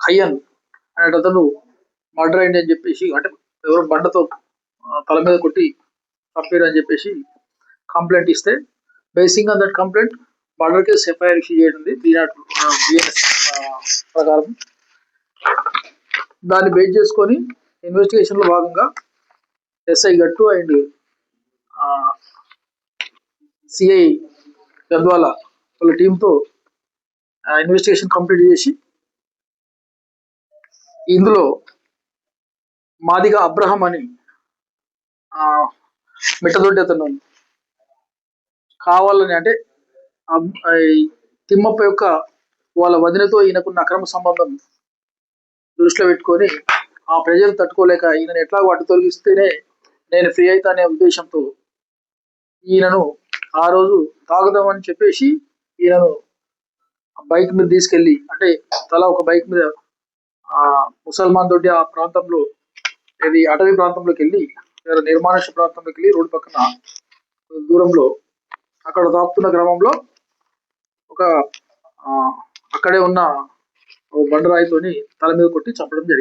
ఖయ్యన్ అనే అతను మర్డర్ అయింది అని చెప్పేసి, అంటే ఎవరో బండతో తల మీద కొట్టి చంపారు అని చెప్పేసి కంప్లైంట్ ఇస్తే, basing on that complaint murder case FIR issue చేయడం బిఎన్ఎస్ ప్రకారం. దాన్ని బేస్ చేసుకొని ఇన్వెస్టిగేషన్ లో భాగంగా ఎస్ఐ గట్టు అండ్ సిఐ గద్వాల వాళ్ళ టీంతో ఇన్వెస్టిగేషన్ కంప్లీట్ చేసి, ఇందులో మాదిగా అబ్రహం అని మిట్టదొడ్డి అతను కావాలని, అంటే తిమ్మప్ప యొక్క వాళ్ళ వదినతో ఈయనకున్న అక్రమ సంబంధం దృష్టిలో పెట్టుకొని ఆ ప్రజలు తట్టుకోలేక ఈయనను ఎట్లా అడ్డు తొలగిస్తేనే నేను ఫ్రీ అవుతా అనే ఉద్దేశంతో ఈయనను ఆ రోజు తాగుదామని చెప్పేసి ఈయనను బైక్ మీద తీసుకెళ్ళి, అంటే తల ఒక బైక్ మీద ముసల్మాన్ దొడ్డి ఆ ప్రాంతంలో, ఇది అటవీ ప్రాంతంలోకి వెళ్ళి, నిర్మానుష్య ప్రాంతంలోకి వెళ్ళి రోడ్డు పక్కన దూరంలో అక్కడ తాపుతున్న క్రమంలో ఒక అక్కడే ఉన్న బండరాయితోని తల మీద కొట్టి చంపడం జరిగింది.